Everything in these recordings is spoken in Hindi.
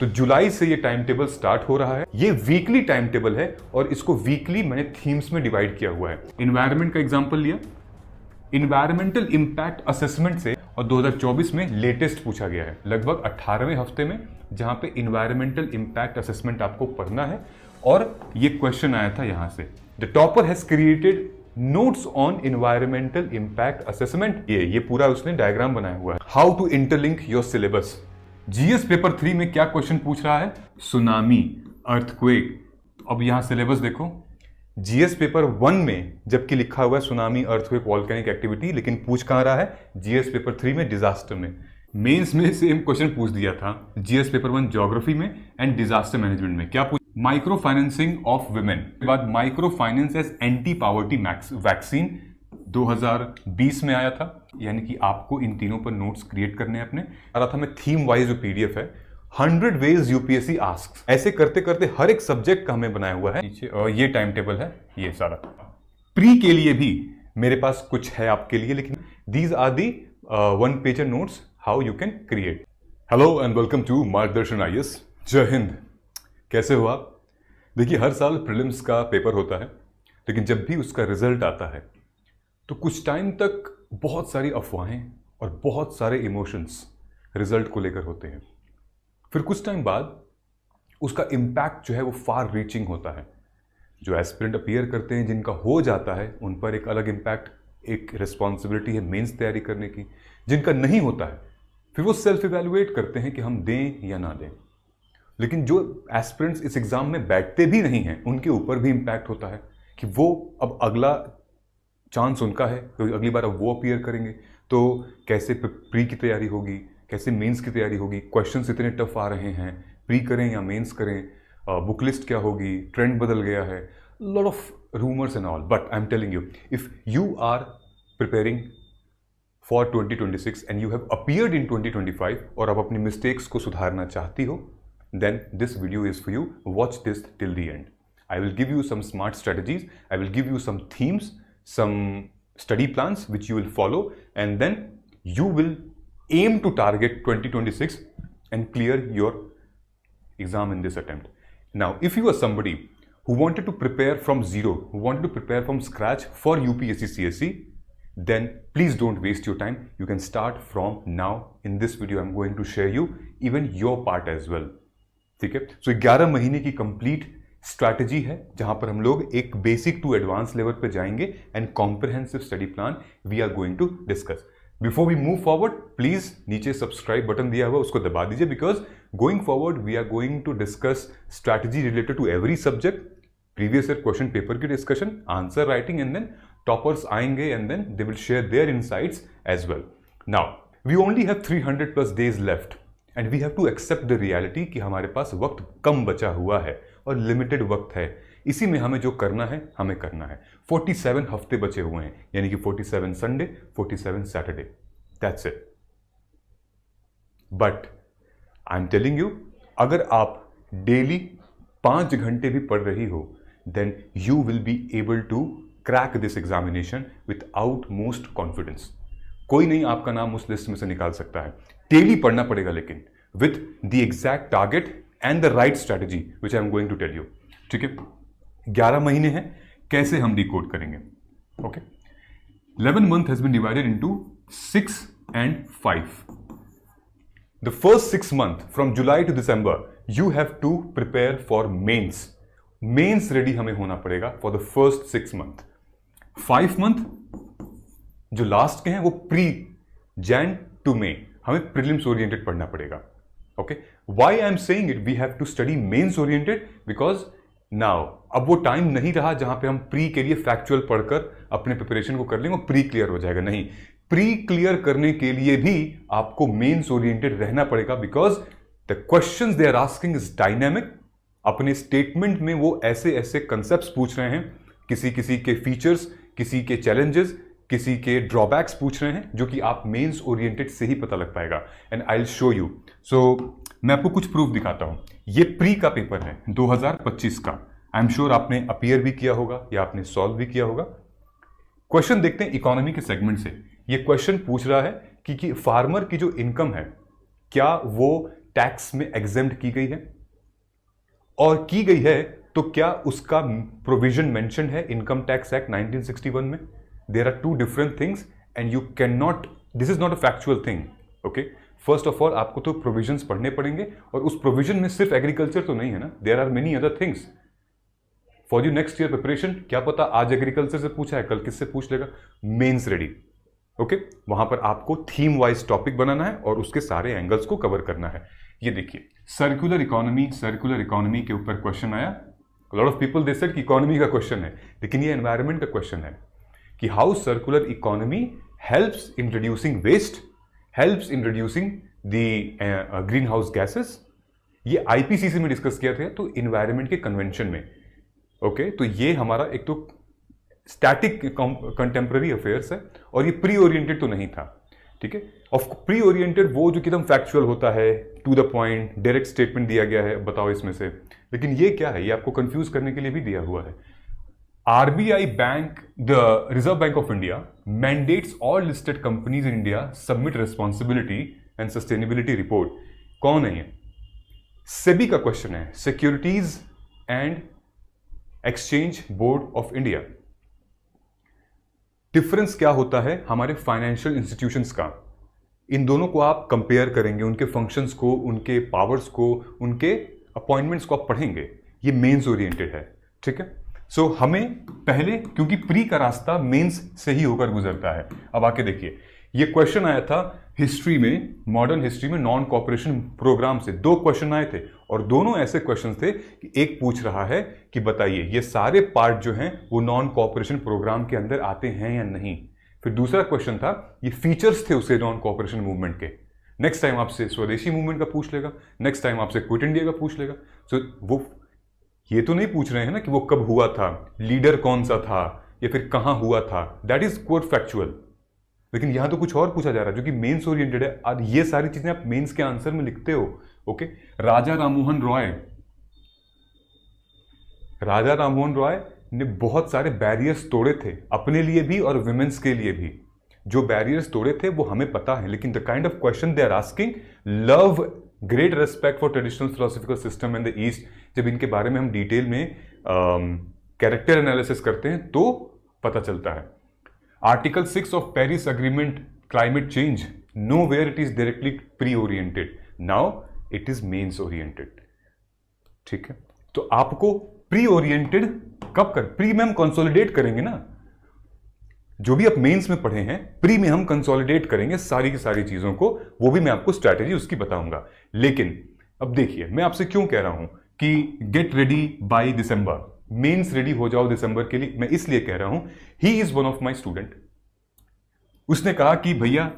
तो जुलाई से ये टाइम टेबल स्टार्ट हो रहा है। ये वीकली टाइम टेबल है और इसको वीकली मैंने थीम्स में डिवाइड किया हुआ है। इन्वायरमेंट का एग्जांपल लिया, इन्वायरमेंटल इंपैक्ट असेसमेंट से, और 2024 में लेटेस्ट पूछा गया है लगभग 18वें हफ्ते में, जहां पे इन्वायरमेंटल इंपैक्ट असेसमेंट आपको पढ़ना है। और ये क्वेश्चन आया था यहां से, the topper has created notes on environmental impact assessment. ये पूरा उसने डायग्राम बनाया हुआ है। How to interlink your syllabus. GS paper 3 में क्या क्वेश्चन पूछ रहा है, सुनामी, अर्थक्वेक। अब यहां सिलेबस देखो, जीएस पेपर 1 में जबकि लिखा हुआ है सुनामी, अर्थक्वेक, वॉल्केनिक एक्टिविटी, लेकिन पूछ कहां रहा है, जीएस पेपर 3 में डिजास्टर में। मेंस में सेम क्वेश्चन पूछ दिया था जीएस पेपर 1 ज्योग्राफी में एंड डिजास्टर मैनेजमेंट में। क्या पूछ, माइक्रो फाइनेंसिंग ऑफ वुमेन के बाद micro finance as anti poverty vaccine 2020 में आया था। यानी कि आपको इन तीनों पर नोट्स क्रिएट करने हैं अपने। आ रहा था मैं थीम वाइज जो पीडीएफ है, 100 वेज यूपीएससी आस्क्स, ऐसे करते करते हर एक सब्जेक्ट का हमें बनाया हुआ है नीचे। और ये टाइम टेबल है ये सारा। प्री के लिए भी मेरे पास कुछ है आपके लिए, लेकिन these are the 1 pager notes how you can create. Hello and welcome to Margdarshan IAS. जय हिंद। कैसे हो आप? देखिए, हर साल प्रीलिम्स का पेपर होता है, लेकिन जब भी उसका रिजल्ट आता है तो कुछ टाइम तक बहुत सारी अफवाहें और बहुत सारे इमोशंस रिजल्ट को लेकर होते हैं। फिर कुछ टाइम बाद उसका इम्पैक्ट जो है वो फार रीचिंग होता है। जो एस्पिरेंट अपीयर करते हैं, जिनका हो जाता है, उन पर एक अलग इम्पैक्ट, एक रिस्पॉन्सिबिलिटी है मेंस तैयारी करने की। जिनका नहीं होता है, फिर वो सेल्फ इवैल्यूएट करते हैं कि हम दें या ना दें। लेकिन जो एस्पिरेंट्स इस एग्जाम में बैठते भी नहीं हैं, उनके ऊपर भी इम्पैक्ट होता है कि वो अब अगला चांस उनका है, तो अगली बार अब वो अपीयर करेंगे, तो कैसे प्री की तैयारी होगी, कैसे मेंस की तैयारी होगी, क्वेश्चंस इतने टफ आ रहे हैं, प्री करें या मेंस करें, बुक लिस्ट क्या होगी, ट्रेंड बदल गया है, lot of rumours and all. But I am telling you, if you are preparing for 2026 and you have appeared in 2025 और आप अपनी मिस्टेक्स को सुधारना चाहती हो, then this video is for you. Watch this till the end. I will give you some smart strategies. I will give you some themes, some study plans which you will follow, and then you will aim to target 2026 and clear your exam in this attempt. Now, if you are somebody who wanted to prepare from zero, who wanted to prepare from scratch for UPSC CSE, then please don't waste your time. You can start from now. In this video, I'm going to share you even your part as well. ठीक है। सो 11 महीने की कंप्लीट स्ट्रैटेजी है, जहां पर हम लोग एक बेसिक टू एडवांस लेवल पे जाएंगे and comprehensive study plan we are going to discuss. Before we move forward, please नीचे सब्सक्राइब बटन दिया हुआ उसको दबा दीजिए, because going forward we are going to discuss strategy related to every subject, previous year question paper की discussion, answer writing, and then toppers आएंगे and then they will share their insights as well. Now we only have 300+ days left and we have to accept the reality कि हमारे पास वक्त कम बचा हुआ है और लिमिटेड वक्त है। इसी में हमें जो करना है हमें करना है। 47 हफ्ते बचे हुए हैं, यानी कि 47 Sunday, 47 Saturday, that's it. But I am telling you, अगर आप डेली 5 घंटे भी पढ़ रही हो, then you will be able to crack this examination with utmost confidence. कोई नहीं आपका नाम उस लिस्ट में से निकाल सकता है। डेली पढ़ना पड़ेगा, लेकिन with the exact target and the right strategy which I am going to tell you. ठीक है, 11 महीने हैं, कैसे हम डिकोड करेंगे? Okay, 11 month has been divided into 6 and 5. The first 6 months from July to December you have to prepare for mains. Mains ready हमें होना पड़ेगा for the first 6 month. 5 month जो लास्ट के हैं वो प्री जैन टू मे, हमें प्रीलिम्स ओरिएंटेड पढ़ना पड़ेगा। Okay, why I am saying it, we have to study mains oriented, because now अब वो टाइम नहीं रहा जहां पे हम प्री के लिए फैक्चुअल पढ़कर अपने प्रिपरेशन को कर लेंगे और प्री क्लियर हो जाएगा। नहीं, प्री क्लियर करने के लिए भी आपको मेंस ओरिएंटेड रहना पड़ेगा, because the questions they are asking is dynamic. अपने स्टेटमेंट में वो ऐसे ऐसे कंसेप्ट्स पूछ रहे हैं, किसी किसी के फीचर्स, किसी के चैलेंजेस, किसी के ड्रॉबैक्स पूछ रहे हैं, जो कि आप मेंस ओरिएंटेड से ही पता लग पाएगा। And I will show you. So मैं आपको कुछ प्रूफ दिखाता हूं। ये प्री का पेपर है 2025 का। आई एम श्योर आपने अपीयर भी किया होगा या आपने सॉल्व भी किया होगा। क्वेश्चन देखते हैं इकोनॉमी के सेगमेंट से। ये क्वेश्चन पूछ रहा है कि फार्मर की जो इनकम है, क्या वो टैक्स में एग्जेम्प्ट की गई है, और की गई है तो क्या उसका प्रोविजन मेंशन है इनकम टैक्स एक्ट 1961 में? There are two different things and you can not, this is not a factual thing, okay. First of all आपको तो प्रोविजंस पढ़ने पड़ेंगे, और उस प्रोविजन में सिर्फ एग्रीकल्चर तो नहीं है ना, there are many other things for you next year preparation. क्या पता आज एग्रीकल्चर से पूछा है, कल किससे पूछ लेगा, मेंस रेडी, ओके। वहां पर आपको थीम वाइज टॉपिक बनाना है और उसके सारे एंगल्स को कवर करना है। ये देखिए सर्कुलर इकोनॉमी के ऊपर क्वेश्चन आया। Lot of people they said कि इकोनॉमी का क्वेश्चन है, लेकिन ये एनवायरनमेंट का क्वेश्चन है कि how circular economy helps in reducing waste, helps in reducing the green house gases. ये आईपीसीसी में डिस्कस किया था, तो इन्वायरमेंट के कन्वेंशन में, ओके। तो ये हमारा एक तो स्टैटिक कंटेम्प्रेरी अफेयर्स है, और ये प्री ओरिएंटेड तो नहीं था, ठीक है। ऑफ प्री ओरिएंटेड वो जो एकदम फैक्चुअल होता है, to the point, direct statement दिया गया है, बताओ इसमें से। लेकिन ये क्या है, ये आपको कंफ्यूज करने के लिए भी दिया हुआ है। RBI bank, the reserve bank of India mandates all listed companies in India submit responsibility and sustainability report. कौन है ये? सेबी का क्वेश्चन है, securities and exchange board of India. Difference क्या होता है हमारे फाइनेंशियल इंस्टीट्यूशंस का? इन दोनों को आप कंपेयर करेंगे, उनके फंक्शंस को, उनके पावर्स को, उनके अपॉइंटमेंट्स को आप पढ़ेंगे। ये मेंस ओरिएंटेड है, ठीक है। सो हमें पहले, क्योंकि प्री का रास्ता मेंस से ही होकर गुजरता है। अब आके देखिए, ये क्वेश्चन आया था हिस्ट्री में, मॉडर्न हिस्ट्री में नॉन कॉपरेशन प्रोग्राम से 2 क्वेश्चन आए थे, और दोनों ऐसे क्वेश्चन थे कि एक पूछ रहा है कि बताइए ये सारे पार्ट जो हैं वो नॉन कॉपरेशन प्रोग्राम के अंदर आते हैं या नहीं। फिर दूसरा क्वेश्चन था ये फीचर्स थे उसे नॉन कॉपरेशन मूवमेंट के। नेक्स्ट टाइम आपसे स्वदेशी मूवमेंट का पूछ लेगा, नेक्स्ट टाइम आपसे क्विट इंडिया का पूछ लेगा। सो वो ये तो नहीं पूछ रहे हैं ना कि वो कब हुआ था, लीडर कौन सा था, या फिर कहां हुआ था, दैट इज कोर फैक्चुअल। लेकिन यहां तो कुछ और पूछा जा रहा है जो कि मेंस ओरिएंटेड है, और ये सारी चीजें आप मेंस के आंसर में लिखते हो, ओके। राजा राममोहन रॉय ने बहुत सारे बैरियर्स तोड़े थे, अपने लिए भी और विमेंस के लिए भी। जो बैरियर्स तोड़े थे वो हमें पता है, लेकिन the kind of question they are asking, love, great respect for traditional philosophical system in the east, जब इनके बारे में हम डिटेल में कैरेक्टर एनालिसिस करते हैं तो पता चलता है। Article 6 of Paris agreement, climate change, nowhere it is directly pre oriented, now it is mains oriented, ठीक है। तो आपको प्री ओरिएंटेड कब कर, प्री में हम कंसोलिडेट करेंगे ना, जो भी आप मेंस में पढ़े हैं प्री में हम कंसोलिडेट करेंगे सारी की सारी चीजों को, वो भी मैं आपको स्ट्रैटेजी उसकी बताऊंगा। लेकिन अब देखिए मैं आपसे क्यों कह रहा हूं कि get ready by December, mains ready हो जाओ दिसंबर के लिए। मैं इसलिए कह रहा हूं, he is one of my student. उसने कहा कि भैया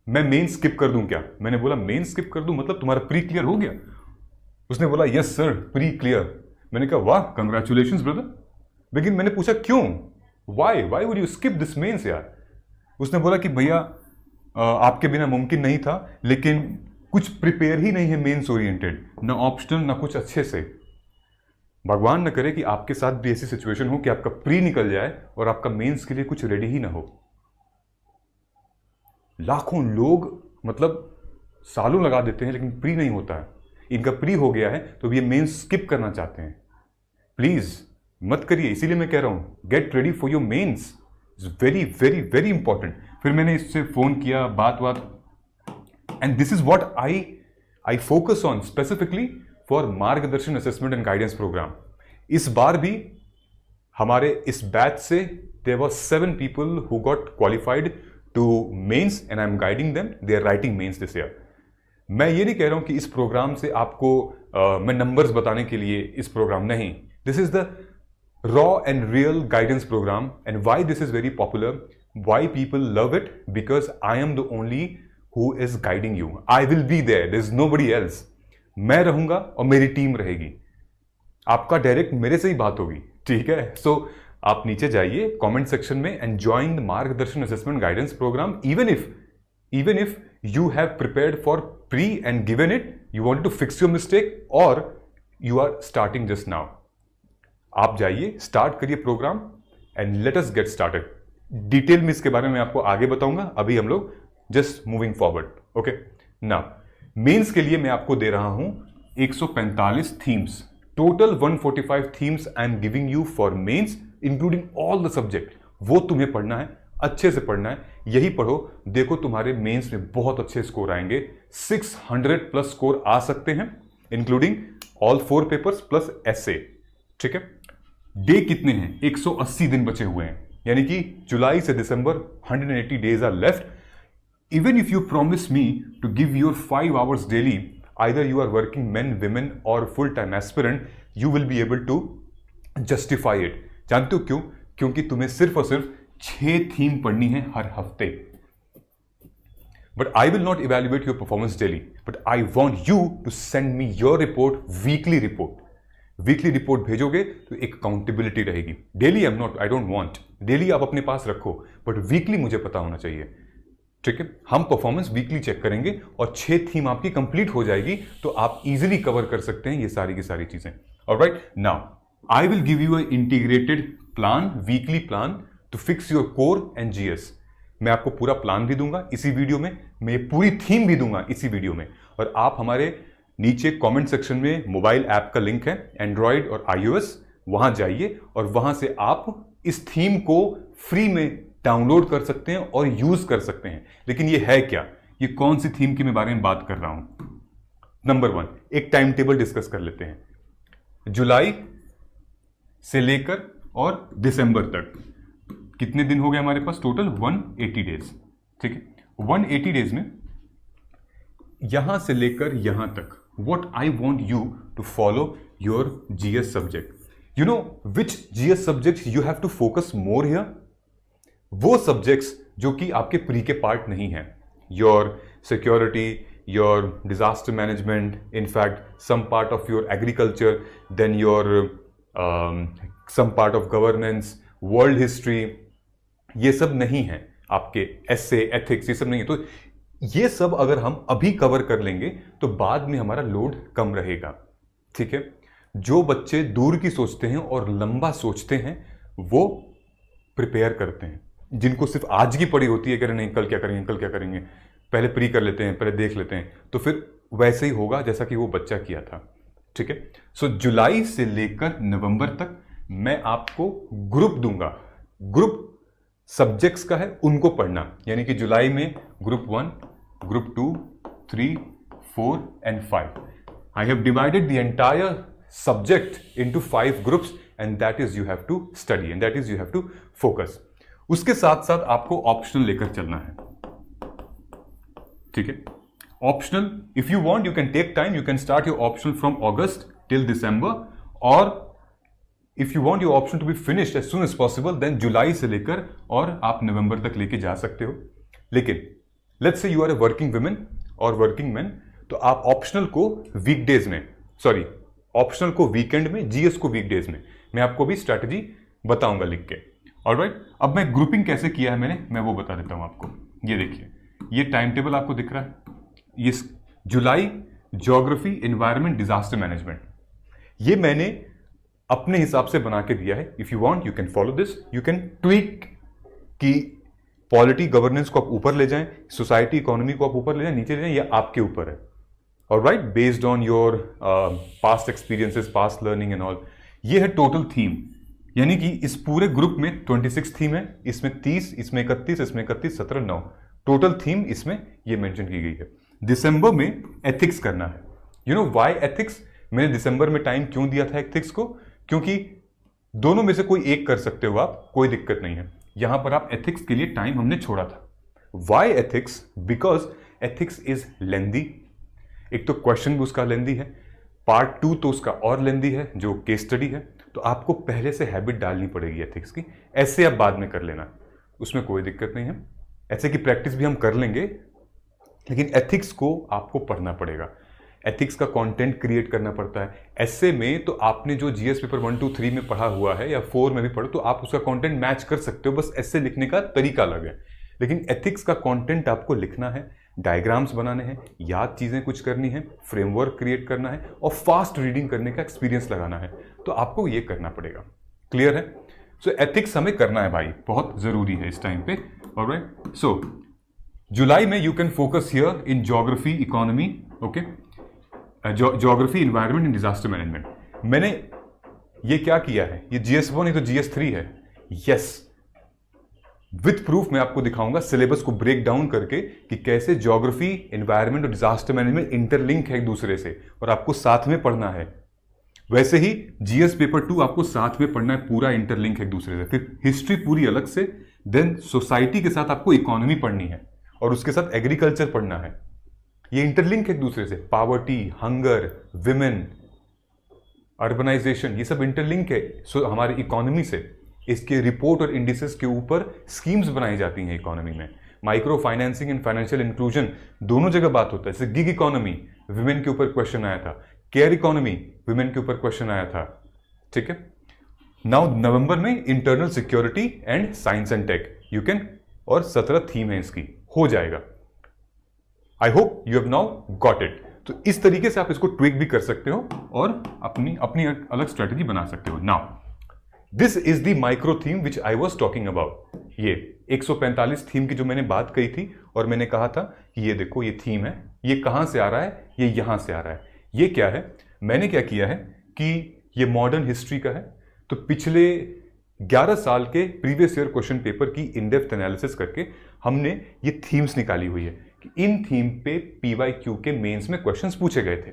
मैं मेंस स्किप कर दूं क्या? मैंने बोला मेंस स्किप कर दूं मतलब तुम्हारा प्री क्लियर हो गया? उसने बोला यस सर, प्री क्लियर। मैंने कहा वाह, कंग्रेचुलेशंस ब्रदर। लेकिन मैंने पूछा क्यों, why would you skip this mains यार? उसने बोला कि भैया आपके बिना मुमकिन नहीं था, लेकिन कुछ प्रिपेयर ही नहीं है मेंस ओरिएंटेड, ना ऑप्शनल ना कुछ अच्छे से। भगवान न करे कि आपके साथ भी ऐसी सिचुएशन हो कि आपका प्री निकल जाए और आपका मेंस के लिए कुछ रेडी ही ना हो। लाखों लोग मतलब सालों लगा देते हैं लेकिन प्री नहीं होता है। इनका प्री हो गया है तो ये मेंस स्किप करना चाहते हैं। प्लीज मत करिए, इसीलिए मैं कह रहा हूं get ready for your mains, it's very very very important. फिर मैंने इससे फोन किया, बात and this is what I focus on specifically for Margdarshan assessment and guidance program. इस बार भी हमारे इस बैच से there were 7 people who got qualified to mains and I am guiding them, they are writing mains this year. मैं ये नहीं कह रहा हूं कि इस प्रोग्राम से आपको मैं नंबर्स बताने के लिए इस प्रोग्राम, नहीं, this is the raw and real guidance program. And why this is very popular, why people love it, because I am the only who is guiding you. I will be there, there's nobody else. मैं रहूंगा और मेरी टीम रहेगी, आपका डायरेक्ट मेरे से ही बात होगी, ठीक है। सो आप नीचे जाइए कमेंट सेक्शन में and join the Margdarshan assessment guidance program. even if you have prepared for pre and given it, you wanted to fix your mistake or you are starting just now, आप जाइए, स्टार्ट करिए program and let us get started. Detail में इसके बारे में आपको आगे बताऊंगा, अभी हम लोग just moving forward, okay. Now mains के लिए मैं आपको दे रहा हूं 145 themes, total 145 themes I am giving you for mains including all the subject. वो तुम्हें पढ़ना है, अच्छे से पढ़ना है, यही पढ़ो। देखो तुम्हारे मेंस में बहुत अच्छे स्कोर आएंगे, 600 प्लस स्कोर आ सकते हैं इंक्लूडिंग ऑल 4 पेपर्स प्लस एसे। ठीक है, डे कितने हैं? 180 दिन बचे हुए हैं, यानी कि जुलाई से दिसंबर 180 days are left. Even if you promise me to give your 5 hours daily, either you are working men, women or full-time aspirant, you will be able to justify it. जानते हो क्यों? क्योंकि तुम्हें सिर्फ और सिर्फ 6 थीम पढ़नी है हर हफ्ते। But I will not evaluate your performance daily, but I want you to send me your report, weekly report. Weekly report भेजोगे तो एक अकाउंटेबिलिटी रहेगी। Daily I don't want, daily आप अपने पास रखो, बट वीकली मुझे पता होना चाहिए। ठीक है, हम परफॉर्मेंस वीकली चेक करेंगे और 6 थीम आपकी कंप्लीट हो जाएगी, तो आप इजीली कवर कर सकते हैं ये सारी की सारी चीजें। Alright, now I will give you a integrated plan, weekly plan to fix your core and GS. मैं आपको पूरा प्लान भी दूंगा इसी वीडियो में, मैं पूरी थीम भी दूंगा इसी वीडियो में। और आप हमारे नीचे कमेंट सेक्शन में मोबाइल ऐप का लिंक है, एंड्रॉयड और iOS, वहां जाइए और वहां से आप इस थीम को फ्री में डाउनलोड कर सकते हैं और यूज कर सकते हैं। लेकिन ये है क्या, ये कौन सी थीम की मैं बारे में बात कर रहा हूं? नंबर 1, एक टाइम टेबल डिस्कस कर लेते हैं। जुलाई से लेकर और दिसंबर तक कितने दिन हो गए हमारे पास? Total 180 days. ठीक है, 180 डेज में यहां से लेकर यहां तक what I want you to follow your GS subject. You know which GS subjects you have to focus more here? वो सब्जेक्ट्स जो कि आपके प्री के पार्ट नहीं है, your security, your disaster management, in fact some part of your agriculture, then your some part of governance, world history, ये सब नहीं है आपके एसे, एथिक्स, ये सब नहीं है। तो ये सब अगर हम अभी कवर कर लेंगे तो बाद में हमारा लोड कम रहेगा। ठीक है, जो बच्चे दूर की सोचते हैं और लंबा सोचते हैं वो प्रिपेयर करते हैं, जिनको सिर्फ आज की पड़ी होती है कि नहीं कल क्या करेंगे, कल क्या करेंगे, पहले प्री कर लेते हैं, पहले देख लेते हैं, तो फिर वैसे ही होगा जैसा कि वो बच्चा किया था। ठीक है, सो जुलाई से लेकर नवंबर तक मैं आपको ग्रुप दूंगा, ग्रुप सब्जेक्ट्स का है उनको पढ़ना, यानी कि जुलाई में group 1, group 2, 3, 4 and 5. I have divided the entire subject into 5 groups and that is you have to study and that is you have to focus. उसके साथ साथ आपको ऑप्शनल लेकर चलना है। ठीक है, optional if you want you can take time, you can start your optional from August till December, और if you want your option to be finished as soon as possible then जुलाई से लेकर और आप नवंबर तक लेके जा सकते हो। लेकिन let's say you are a working women और वर्किंग मैन, तो आप ऑप्शनल को वीकडेज में, सॉरी ऑप्शनल को वीकेंड में, जीएस को वीकडेज में, मैं आपको भी स्ट्रैटेजी बताऊंगा लिख के। ऑलराइट, अब मैं ग्रुपिंग कैसे किया है मैंने, मैं वो बता देता हूं आपको। ये देखिए, ये टाइम टेबल आपको दिख रहा है, ये जुलाई ज्योग्राफी, एनवायरमेंट, डिजास्टर मैनेजमेंट, ये मैंने अपने हिसाब से बना के दिया है। If you want you can follow this, you can tweak की पॉलिटी गवर्नेंस को आप ऊपर ले जाएं, सोसाइटी इकोनॉमी को आप ऊपर ले जाएं, नीचे ले जाएं, ये आपके ऊपर है। Alright, based on your past experiences, past learning and all. ये है टोटल थीम, यानी कि इस पूरे ग्रुप में 26 थीम है, इसमें 30, इसमें 31, इसमें 31, 17, 9 टोटल थीम इसमें ये मेंशन की गई है। दिसंबर में एथिक्स करना है। You know why ethics? मैंने दिसंबर में टाइम क्यों दिया था एथिक्स को? क्योंकि दोनों में से कोई एक कर सकते हो आप, कोई दिक्कत नहीं है। यहां पर आप एथिक्स के लिए टाइम हमने छोड़ा था। Why ethics? Because ethics is lengthy. एक तो क्वेश्चन भी उसका लेंदी है, पार्ट 2 तो उसका और लेंदी है जो केस स्टडी है, तो आपको पहले से हैबिट डालनी पड़ेगी एथिक्स की। ऐसे आप बाद में कर लेना, उसमें कोई दिक्कत नहीं है। ऐसे की प्रैक्टिस भी हम कर लेंगे, लेकिन एथिक्स को आपको पढ़ना पड़ेगा। एथिक्स का कंटेंट क्रिएट करना पड़ता है। ऐसे में तो आपने जो जीएस पेपर 1, 2, 3 में पढ़ा हुआ है या 4 में भी पढ़ो, तो आप उसका कंटेंट मैच कर सकते हो, बस ऐसे लिखने का तरीका अलग है। लेकिन एथिक्स का कंटेंट आपको लिखना है, डायग्राम्स बनाने हैं, याद चीजें कुछ करनी है, फ्रेमवर्क क्रिएट करना है और फास्ट रीडिंग करने का एक्सपीरियंस लगाना है, तो आपको ये करना पड़ेगा। क्लियर है? सो एथिक्स हमें करना है भाई, बहुत जरूरी है इस टाइम पे। ऑलराइट, सो जुलाई में you can focus here in geography, economy, okay, geography, environment and disaster management. मैंने ये क्या किया है, ये GS1 है तो GS3 है, यस। विथ प्रूफ मैं आपको दिखाऊंगा सिलेबस को ब्रेक डाउन करके कि कैसे ज्योग्राफी, एनवायरनमेंट और डिजास्टर मैनेजमेंट इंटरलिंक है एक दूसरे से और आपको साथ में पढ़ना है। वैसे ही GS पेपर 2 आपको साथ में पढ़ना है, पूरा इंटरलिंक है एक दूसरे से। फिर हिस्ट्री पूरी अलग से, देन सोसाइटी के साथ आपको इकोनॉमी पढ़नी है और उसके साथ एग्रीकल्चर पढ़ना है। ये इंटरलिंक है एक दूसरे से। पावर्टी, हंगर, विमेन, अर्बनाइजेशन, ये सब इंटरलिंक है हमारी इकोनॉमी से। इसके रिपोर्ट और इंडिसेस के ऊपर स्कीम्स बनाई जाती हैं इकोनॉमी में। Micro financing and financial inclusion दोनों जगह बात होता है। जैसे गिग इकोनॉमी, विमेन के ऊपर क्वेश्चन आया था। केयर इकोनॉमी, विमेन के ऊपर क्वेश्चन आया था। ठीक है। नाउ नवंबर में internal security and science and tech you can, और 17 थीम है इसकी, हो जाएगा। I hope you have now got it. तो इस तरीके से आप इसको ट्विक भी कर सकते हो और अपनी अपनी अलग स्ट्रेटेजी बना सकते हो। Now this is the micro theme which I was talking about. ये 145 थीम की जो मैंने बात कही थी और मैंने कहा था कि ये देखो ये थीम है, ये कहां से आ रहा है, ये यहां से आ रहा है। ये क्या है, मैंने क्या किया है कि ये मॉडर्न हिस्ट्री का है। तो पिछले 11 साल के प्रीवियस ईयर क्वेश्चन पेपर की इन डेप्थ एनालिसिस करके हमने ये थीम्स निकाली हुई है कि इन थीम पे PYQ के मेंस में क्वेश्चंस पूछे गए थे।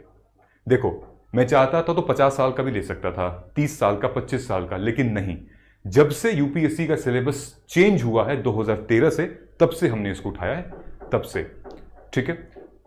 देखो मैं चाहता था तो 50 साल का भी ले सकता था, 30 साल का, 25 साल का, लेकिन नहीं। जब से UPSC का सिलेबस चेंज हुआ है 2013 से, तब से हमने इसको उठाया है, तब से। ठीक है।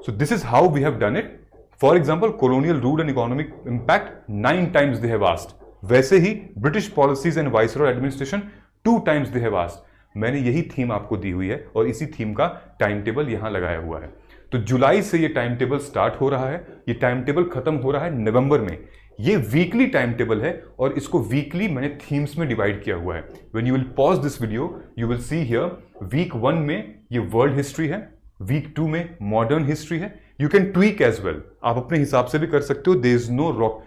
So this is how we have done it. For example colonial rule and economic impact 9 times they have asked। वैसे ही British policies and viceroy administration 2 times they have asked। मैंने यही थीम आपको दी हुई है और इसी थीम का टाइम टेबल यहां लगाया हुआ है। तो जुलाई से ये टाइम टेबल स्टार्ट हो रहा है, ये टाइम टेबल खत्म हो रहा है नवंबर में। ये वीकली टाइम टेबल है और इसको वीकली मैंने थीम्स में डिवाइड किया हुआ है। When you will pause this video you will see here week 1 में ये वर्ल्ड हिस्ट्री है, वीक 2 में मॉडर्न हिस्ट्री है। You can tweak as well, आप अपने हिसाब से भी कर सकते हो। देयर इज नो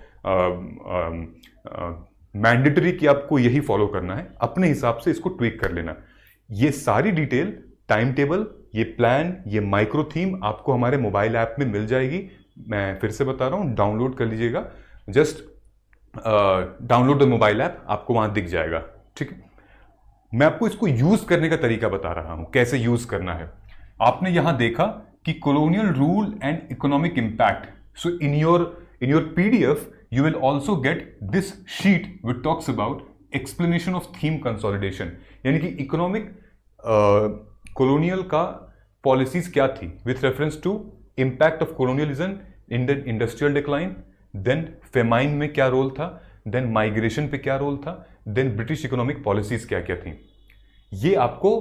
मैंडेटरी कि आपको यही फॉलो करना है, अपने हिसाब से इसको ट्वीक कर लेना। ये सारी डिटेल, टाइम टेबल, ये प्लान, ये माइक्रो थीम आपको हमारे मोबाइल ऐप में मिल जाएगी। मैं फिर से बता रहा हूं, डाउनलोड कर लीजिएगा। Just download the mobile app, आपको वहां दिख जाएगा। ठीक है। मैं आपको इसको यूज करने का तरीका बता रहा हूं, कैसे यूज करना है। आपने यहां देखा कि colonial rule and economic impact. So in your PDF you will also get this sheet which talks about explanation of theme consolidation। यानी कि इकोनॉमिक colonial का पॉलिसीज क्या थी with reference to impact of colonialism in the industrial decline, then famine में क्या रोल था, then migration पे क्या रोल था, then British economic policies क्या क्या थी। ये आपको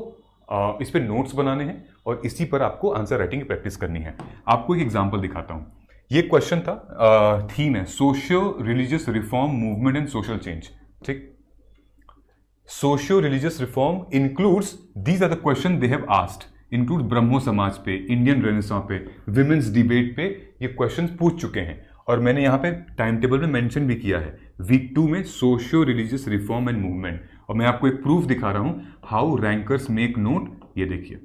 इस पे नोट्स बनाने हैं और इसी पर आपको आंसर राइटिंग की प्रैक्टिस करनी है। आपको एक एग्जांपल दिखाता हूं। ये क्वेश्चन था, थीम है socio religious reform movement and social change. ठीक। Socio religious reform includes, these are the question they have asked, include Brahmo Samaj पे, इंडियन रेनेसां पे, विमेंस डिबेट पे ये क्वेश्चन पूछ चुके हैं और मैंने यहां पे टाइम टेबल में मेंशन भी किया है। वीक 2 में socio religious reform and movement, और मैं आपको एक प्रूफ दिखा रहा हूं हाउ रैंकर्स मेक नोट। ये देखिए,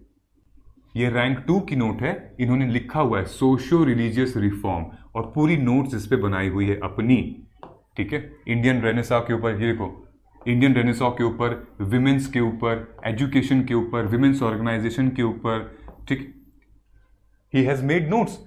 ये रैंक 2 की नोट है, इन्होंने लिखा हुआ है सोशियो रिलीजियस रिफॉर्म और पूरी नोट्स इस पे बनाई हुई है अपनी। ठीक है। इंडियन रेनेसां के ऊपर, ये देखो, इंडियन रेनेसां के ऊपर, विमेंस के ऊपर, एजुकेशन के ऊपर, विमेंस ऑर्गेनाइजेशन के ऊपर। ठीक। He has made notes.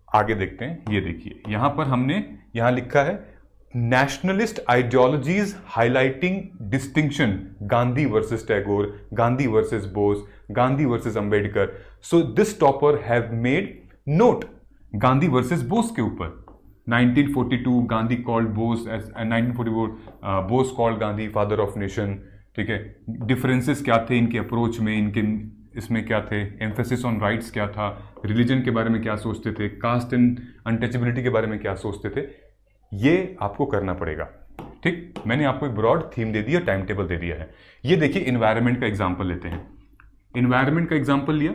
आगे देखते हैं, ये देखिए यहां पर हमने यहां लिखा है nationalist ideologies highlighting distinction, Gandhi versus Tagore, Gandhi versus Bose, Gandhi versus Ambedkar. So this topper have made note Gandhi versus Bose के ऊपर। 1942 Gandhi called Bose as, 1944 Bose called Gandhi father of nation. ठीक है। डिफरेंसेस क्या थे इनके अप्रोच में, इनके इसमें क्या थे, एम्फेसिस ऑन राइट्स क्या था, रिलीजन के बारे में क्या सोचते थे, कास्ट एंड अनटचेबिलिटी के बारे में क्या सोचते थे, ये आपको करना पड़ेगा। ठीक। मैंने आपको एक ब्रॉड थीम दे दी है, टाइम टेबल दे दिया है। ये देखिए इन्वायरमेंट का एग्जांपल लेते हैं। इन्वायरमेंट का एग्जांपल लिया,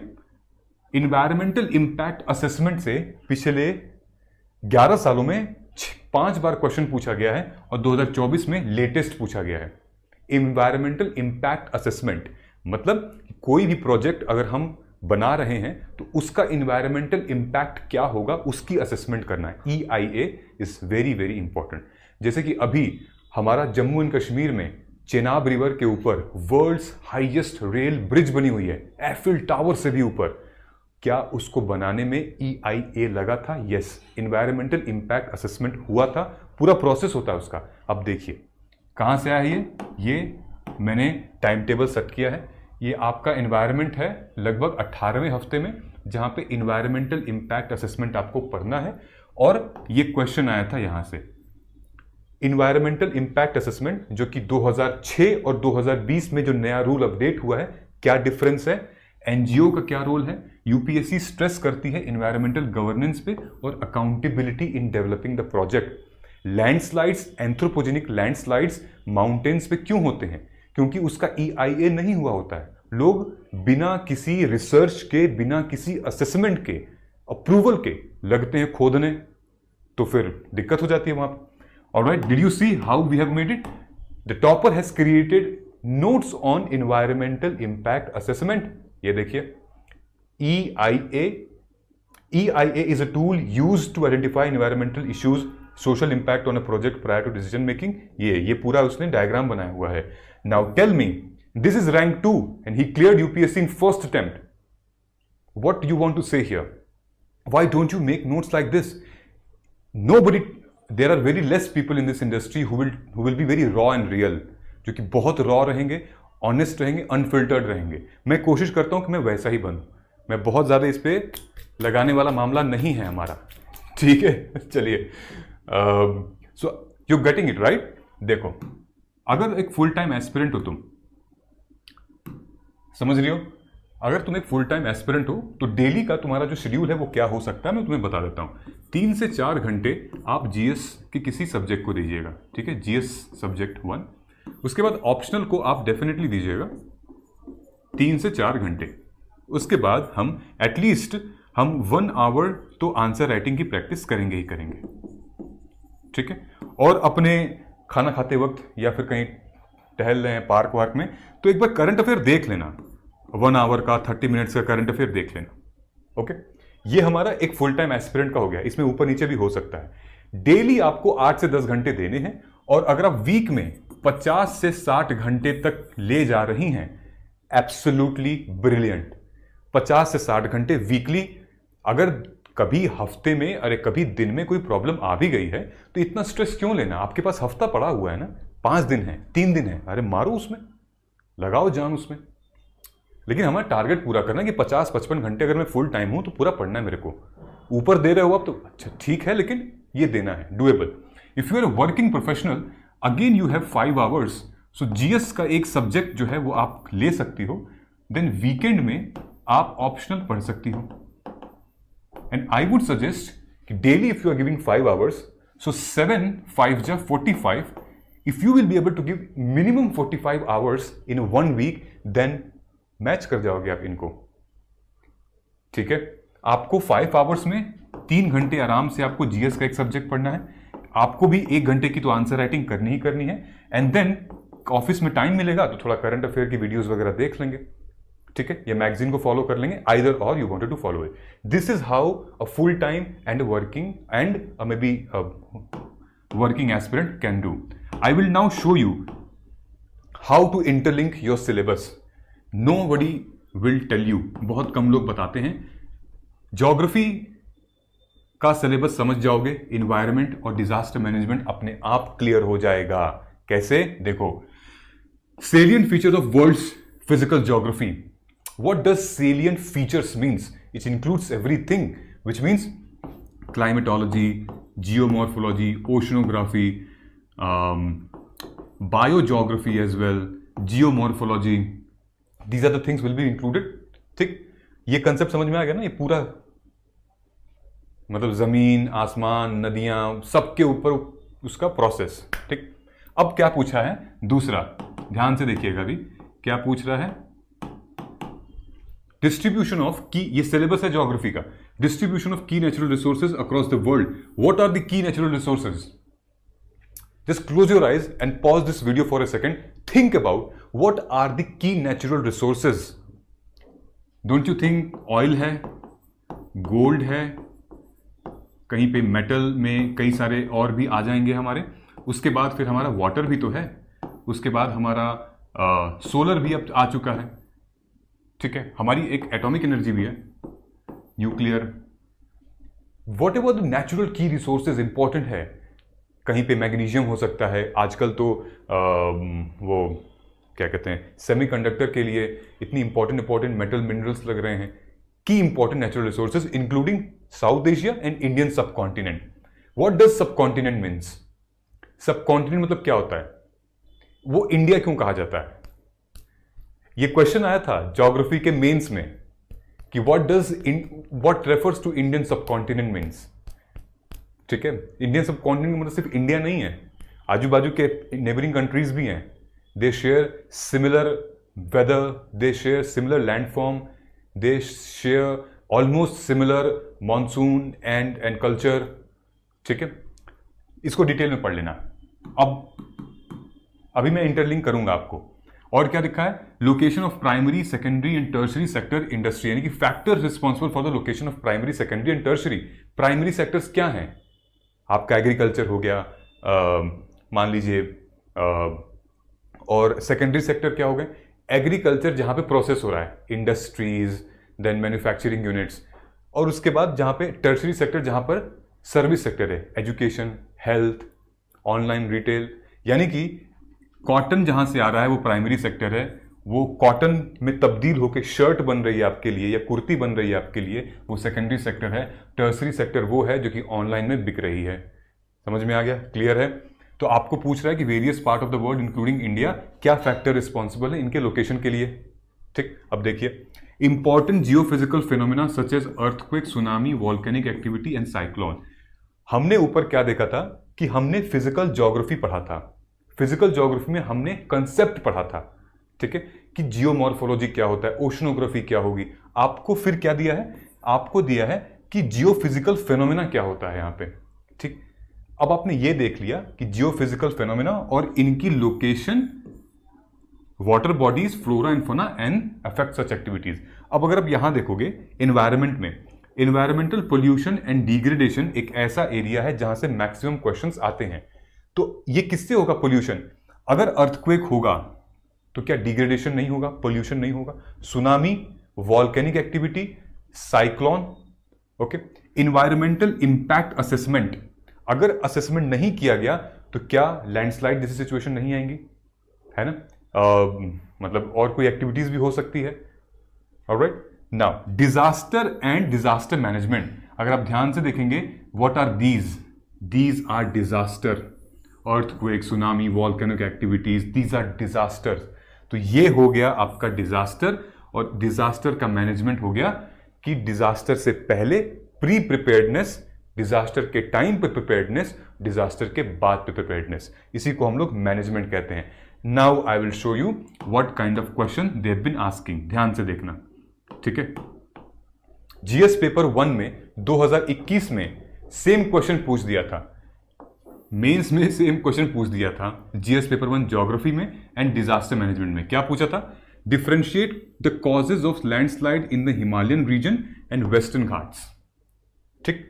इन्वायरमेंटल इंपैक्ट असेसमेंट से पिछले 11 सालों में 5 बार क्वेश्चन पूछा गया है और 2024 में लेटेस्ट पूछा गया है। इन्वायरमेंटल इंपैक्ट असेसमेंट मतलब कोई भी प्रोजेक्ट अगर हम बना रहे हैं तो उसका इन्वायरमेंटल इम्पैक्ट क्या होगा उसकी असेसमेंट करना है। EIA is very very important. जैसे कि अभी हमारा जम्मू एंड कश्मीर में चेनाब रिवर के ऊपर वर्ल्ड्स हाईएस्ट रेल ब्रिज बनी हुई है, एफिल टावर से भी ऊपर। क्या उसको बनाने में EIA लगा था? यस, इन्वायरमेंटल इम्पैक्ट असेसमेंट हुआ था, पूरा प्रोसेस होता है उसका। अब देखिए कहाँ से आया ये मैंने टाइम टेबल सेट किया है। ये आपका इन्वायरमेंट है लगभग 18वें हफ्ते में, जहाँ पे इन्वायरमेंटल इम्पैक्ट असेसमेंट आपको पढ़ना है। और ये क्वेश्चन आया था यहाँ से, इन्वायरमेंटल इम्पैक्ट असेसमेंट जो कि 2006 और 2020 में जो नया रूल अपडेट हुआ है, क्या डिफरेंस है, एनजीओ का क्या रोल है। यूपीएससी स्ट्रेस करती है इन्वायरमेंटल गवर्नेंस पे और accountability in developing the project. Landslides, anthropogenic landslides mountains पे क्यों होते हैं? क्योंकि उसका EIA नहीं हुआ होता है। लोग बिना किसी रिसर्च के, बिना किसी असेसमेंट के, अप्रूवल के लगते हैं खोदने, तो फिर दिक्कत हो जाती है वहां पर। Alright, did you see how we have made it? The topper has created notes on environmental impact assessment. ये देखिए EIA is a tool used to identify environmental issues, social impact on a project prior to decision making। ये पूरा उसने डायग्राम बनाया हुआ है। Now tell me, this is rank 2 and he cleared UPSC in first attempt. What do you want to say here? Why don't you make notes like this? There are very less people in this industry who will be very raw and real, जो कि बहुत raw रहेंगे, honest रहेंगे, unfiltered रहेंगे। मैं कोशिश करता हूं कि मैं वैसा ही बनूं। मैं बहुत ज़्यादा इस पे लगाने वाला मामला नहीं है हमारा, ठीक है। चलिए, so you getting it right. देखो, अगर एक फुल टाइम एस्पिरेंट हो, तुम समझ रही हो, अगर तुम एक फुल टाइम एस्पिरेंट हो तो डेली का तुम्हारा जो शेड्यूल है वो क्या हो सकता है, मैं तुम्हें बता देता हूं। 3 से 4 घंटे आप जीएस के किसी सब्जेक्ट को दीजिएगा, ठीक है, जीएस सब्जेक्ट 1। उसके बाद ऑप्शनल को आप डेफिनेटली दीजिएगा 3 से 4 घंटे। उसके बाद हम एटलीस्ट 1 आवर तो आंसर राइटिंग की प्रैक्टिस करेंगे ही करेंगे, ठीक है। और अपने खाना खाते वक्त या फिर कहीं टहल रहे हैं पार्क वार्क में, तो एक बार करंट अफेयर देख लेना, 1 आवर का 30 मिनट्स का करंट अफेयर देख लेना। ओके, ये हमारा एक फुल टाइम एस्पिरेंट का हो गया। इसमें ऊपर नीचे भी हो सकता है। डेली आपको 8 से 10 घंटे देने हैं, और अगर आप वीक में 50 से 60 घंटे तक ले जा रही हैं, एब्सोल्युटली ब्रिलियंट। 50 से 60 घंटे वीकली। अगर कभी हफ्ते में, अरे कभी दिन में कोई प्रॉब्लम आ भी गई है तो इतना स्ट्रेस क्यों लेना? आपके पास हफ्ता पड़ा हुआ है ना, 5 दिन है, 3 दिन है, अरे मारो उसमें, लगाओ जान उसमें। लेकिन हमारा टारगेट पूरा करना है कि 50-55 घंटे अगर मैं फुल टाइम हूं तो पूरा पढ़ना है मेरे को। ऊपर दे रहे हो आप तो अच्छा ठीक है, लेकिन ये देना है, doable. If you are a working professional, again you have 5 hours, so GS का एक सब्जेक्ट जो है वो आप ले सकती हो। देन वीकेंड में आप ऑप्शनल पढ़ सकती हो। And I would suggest कि daily if you are giving 5 hours, so 7 5 जा 45, if you will be able to give minimum 45 hours in 1 week, then match कर जाओगे आप इनको, ठीक है। आपको 5 आवर्स में 3 घंटे आराम से आपको जीएस का एक सब्जेक्ट पढ़ना है। आपको भी 1 घंटे की तो आंसर राइटिंग करनी ही करनी है। एंड देन ऑफिस में टाइम मिलेगा तो थोड़ा करंट अफेयर की वीडियोस वगैरह देख लेंगे, ठीक है, या मैगजीन को फॉलो कर लेंगे, आइदर और you wanted to follow it. This is how a full time and working and may be working aspirant can do. I will now show you how to interlink your syllabus. Nobody will tell you, बहुत कम लोग बताते हैं। ज्योग्राफी का सिलेबस समझ जाओगे, इन्वायरमेंट और डिजास्टर मैनेजमेंट अपने आप क्लियर हो जाएगा। कैसे? देखो, salient features of world's physical geography. What does salient features means? It includes everything, which means climatology, geomorphology, oceanography, biogeography as well, geomorphology. These are the things will be included. ठीक, ये कंसेप्ट समझ में आ गया ना? ये पूरा मतलब जमीन, आसमान, नदियां, सबके ऊपर उसका प्रोसेस। ठीक, अब क्या पूछा है दूसरा, ध्यान से देखिएगा अभी क्या पूछ रहा है। डिस्ट्रीब्यूशन ऑफ की, ये सिलेबस है ज्योग्राफी का। Distribution of key natural resources across the world. What are the key natural resources? Just close your eyes and pause this video for a second. Think about what are the key natural resources. Don't you think oil है, गोल्ड है, कहीं पे मेटल में कई सारे और भी आ जाएंगे हमारे, उसके बाद फिर हमारा वाटर भी तो है, उसके बाद हमारा सोलर भी अब आ चुका है, ठीक है, हमारी एक एटॉमिक एनर्जी भी है, nuclear, what ever the natural की रिसोर्सेज इंपॉर्टेंट है, कहीं पे मैग्नीशियम हो सकता है, आजकल तो वो क्या कहते हैं सेमीकंडक्टर के लिए इतनी इंपॉर्टेंट मेटल मिनरल्स लग रहे हैं, की important natural resources including south Asia and Indian सब कॉन्टिनेंट। व्हाट डज सब कॉन्टिनेंट मीन्स? सब कॉन्टिनेंट मतलब क्या होता है, वो इंडिया क्यों कहा जाता है? ये क्वेश्चन आया था ज्योग्राफी के मेंस में कि व्हाट रेफर्स टू इंडियन सब कॉन्टिनेंट मीन्स, ठीक है। इंडियन सब कॉन्टिनेंट मतलब सिर्फ इंडिया नहीं है, आजू बाजू के नेबरिंग कंट्रीज भी हैं, they share similar weather, they share similar landform, they share almost similar monsoon and culture, ठीक है। इसको डिटेल में पढ़ लेना। अभी मैं इंटरलिंक करूंगा आपको। और क्या लिखा है, location of primary secondary and tertiary sector industry, यानी कि factor responsible for the location of primary secondary and tertiary. Primary sectors क्या हैं? आपका एग्रीकल्चर हो गया मान लीजिए, और सेकेंडरी सेक्टर क्या हो गए? एग्रीकल्चर जहां पे प्रोसेस हो रहा है, इंडस्ट्रीज, देन मैन्युफैक्चरिंग यूनिट्स, और उसके बाद जहां पे टर्शरी सेक्टर जहां पर सर्विस सेक्टर है, एजुकेशन, हेल्थ, ऑनलाइन रिटेल। यानी कि कॉटन जहां से आ रहा है वो प्राइमरी सेक्टर है, वो कॉटन में तब्दील होकर शर्ट बन रही है आपके लिए या कुर्ती बन रही है आपके लिए, वो सेकेंडरी सेक्टर है। टर्शरी सेक्टर वो है जो कि ऑनलाइन में बिक रही है। समझ में आ गया? क्लियर है? तो आपको पूछ रहा है कि various part of the world including India क्या फैक्टर रिस्पॉन्सिबल है इनके लोकेशन के लिए, ठीक। अब देखिए, important geophysical phenomena such as earthquake, tsunami, volcanic activity and cyclone. हमने ऊपर क्या देखा था कि हमने फिजिकल ज्योग्राफी पढ़ा था, फिजिकल ज्योग्राफी में हमने कंसेप्ट पढ़ा था, ठीक है, कि जियोमॉर्फोलॉजी क्या होता है, ओशनोग्राफी क्या होगी। आपको फिर क्या दिया है? आपको दिया है कि जियोफिजिकल फिनोमिना क्या होता है यहां पे, ठीक। अब आपने ये देख लिया कि जियोफिजिकल फिनोमिना और इनकी location, water bodies, flora and fauna and affect such activities. अब अगर आप यहां देखोगे एनवायरमेंट में, एनवायरमेंटल पोल्यूशन एंड डिग्रेडेशन एक ऐसा एरिया है जहां से मैक्सिमम क्वेश्चंस आते हैं। तो ये किससे होगा पोल्यूशन? अगर अर्थक्वेक होगा तो क्या डिग्रेडेशन नहीं होगा, पोल्यूशन नहीं होगा? Tsunami, volcanic activity, cyclone, okay. Environmental impact assessment, अगर असेसमेंट नहीं किया गया तो क्या लैंडस्लाइड जैसी सिचुएशन नहीं आएंगी, है ना? मतलब और कोई एक्टिविटीज भी हो सकती है। Alright, now disaster and disaster management, अगर आप ध्यान से देखेंगे, what are these are disaster, earthquake, tsunami, volcanic activities, these are disasters. तो ये हो गया आपका डिजास्टर, और डिजास्टर का मैनेजमेंट हो गया कि डिजास्टर से पहले प्री प्रिपेयर्डनेस, डिजास्टर के टाइम पे प्रिपेयर्डनेस, डिजास्टर के बाद पे प्रिपेयर्डनेस, इसी को हम लोग मैनेजमेंट कहते हैं। Now I will show you what kind of question they have been asking, ध्यान से देखना, ठीक है। जीएस पेपर 1 में 2021 में सेम क्वेश्चन पूछ दिया था, मेंस में सेम क्वेश्चन पूछ दिया था, जीएस पेपर 1 ज्योग्राफी में एंड डिजास्टर मैनेजमेंट में। क्या पूछा था? Differentiate the causes of landslide in the Himalayan region and Western Ghats, ठीक।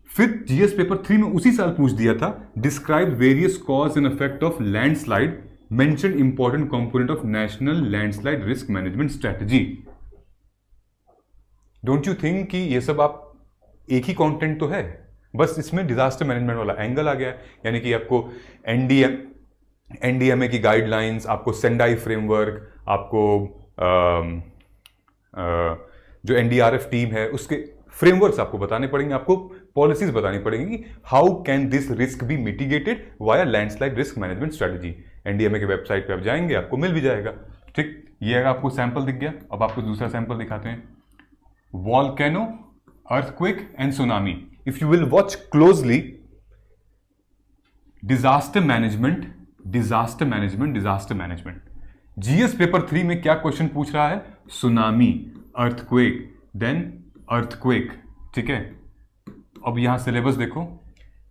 फिर जीएस पेपर 3 में उसी साल पूछ दिया था, describe various cause and effect of landslide, mention important component of national landslide risk management strategy. Don't you think कि ये सब आप एक ही कंटेंट तो है, बस इसमें डिजास्टर मैनेजमेंट वाला एंगल आ गया है। यानी कि आपको एनडीएमए की गाइडलाइंस, आपको सेंडाई फ्रेमवर्क, आपको जो एनडीआरएफ टीम है उसके फ्रेमवर्क्स आपको बताने पड़ेंगे, आपको पॉलिसीज बतानी पड़ेंगी, how can this risk be mitigated via landslide risk management strategy. NDMA के वेबसाइट पे आप जाएंगे, आपको मिल भी जाएगा, ठीक। ये आपको सैंपल दिख गया। अब आपको दूसरा सैंपल दिखाते हैं, volcano, earthquake and tsunami. If you will watch closely, disaster management, disaster management, disaster management. GS paper 3 में क्या क्वेश्चन पूछ रहा है? सुनामी, अर्थक्वेक, देन अर्थक्वेक, ठीक है। अब यहां सिलेबस देखो,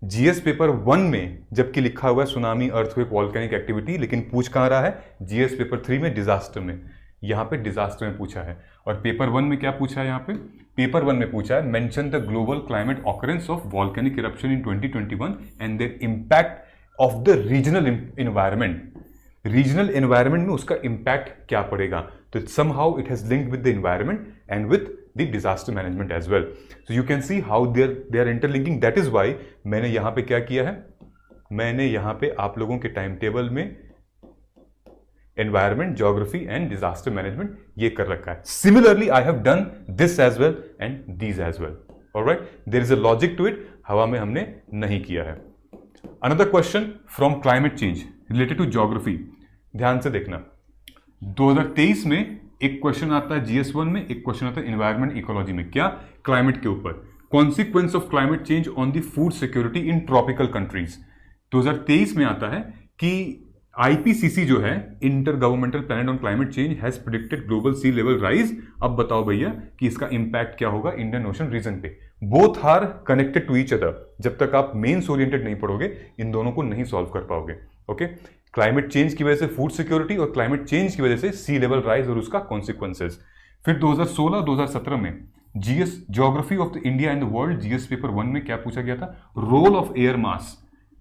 जीएस पेपर 1 में जबकि लिखा हुआ है सुनामी, अर्थक्वेक, वॉल्केनिक एक्टिविटी, लेकिन पूछ कहां रहा है? जीएस पेपर 3 में डिजास्टर में। यहाँ पे डिजास्टर में पूछा है। और पेपर 1 में क्या पूछा है? यहाँ पे पेपर 1 में पूछा है mention the global climate occurrence of volcanic eruption in 2021 and their impact of the regional environment. Regional environment में उसका इंपैक्ट क्या पड़ेगा? तो somehow it has linked with the environment and with the disaster management as well. So you can see how they are interlinking. That is why मैंने यहाँ पे क्या किया है, मैंने यहाँ पे आप लोगों के टाइम टेबल में environment, geography and disaster management ये कर रखा है। Similarly I have done this as well and these as well. Alright, there is a logic to it, हवा में हमने नहीं किया है। Another question from climate change related to geography, ध्यान से देखना। 2023 में एक क्वेश्चन आता है GS1 में, एक क्वेश्चन आता है एनवायरमेंट इकोलॉजी में। क्या? क्लाइमेट के ऊपर, consequence of climate change on the food security in tropical countries. 2023 में आता है कि IPCC जो है, intergovernmental panel on climate change, has predicted global sea level rise. अब बताओ भैया कि इसका इंपैक्ट क्या होगा इंडियन ओशन रीजन पे। Both are connected to each other. जब तक आप मेन्स ओरिएंटेड नहीं पढ़ोगे इन दोनों को नहीं सॉल्व कर पाओगे। ओके, क्लाइमेट चेंज की वजह से फूड सिक्योरिटी और क्लाइमेट चेंज की वजह से सी लेवल राइज और उसका कॉन्सिक्वेंसेस। फिर 2016-2017 में GS geography of the India and the world, GS paper 1 में क्या पूछा गया था? Role of air mass.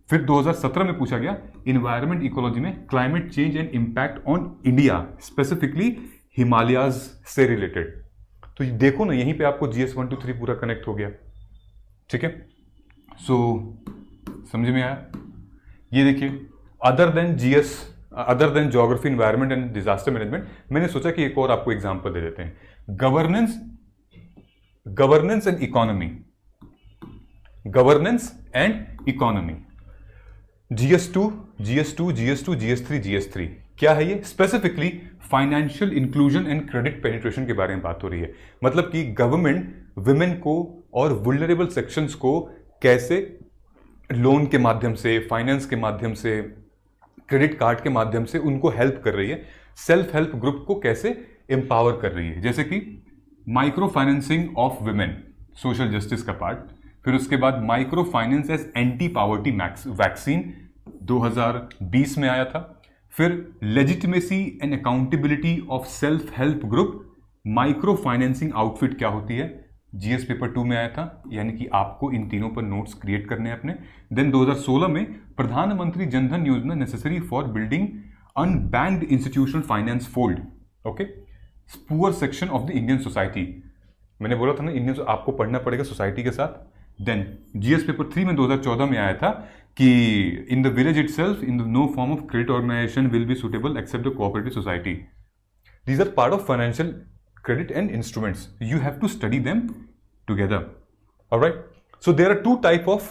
फिर 2017 में पूछा गया इन्वायरमेंट इकोलॉजी में climate change and impact on India, specifically Himalayas से रिलेटेड। तो देखो ना, यहीं पे आपको GS 1 2 3 पूरा कनेक्ट हो गया। ठीक है, सो समझ में आया? ये देखिए, other than geography, environment and disaster management, मैंने सोचा कि एक और आपको एग्जांपल दे देते हैं। Governance and economy, GS2, GS3, क्या है ये? Specifically financial inclusion and credit penetration के बारे में बात हो रही है। मतलब कि गवर्नमेंट विमेन को और वुल्नरेबल सेक्शंस को कैसे लोन के माध्यम से, फाइनेंस के माध्यम से, क्रेडिट कार्ड के माध्यम से उनको हेल्प कर रही है, सेल्फ हेल्प ग्रुप को कैसे एम्पावर कर रही है। जैसे कि micro financing of women, social justice का पार्ट। फिर उसके बाद micro finance as anti poverty vaccine 2020 में आया था। फिर legitimacy and accountability of self help group, micro financing outfit क्या होती है, GS पेपर 2 में आया था। यानी कि आपको इन तीनों पर नोट्स क्रिएट करने हैं अपने। देन 2016 में प्रधानमंत्री जनधन योजना necessary for building unbanked institutional finance fold. Okay, poor section of the Indian society, मैंने बोला था ना इंडियन आपको पढ़ना पड़ेगा सोसाइटी के साथ। देन GS पेपर 3 में 2014 में आया था कि in the village itself in no form of credit organisation will be suitable except the cooperative society. These are part of financial credit and instruments. You have to study them together. All right. So there are two type of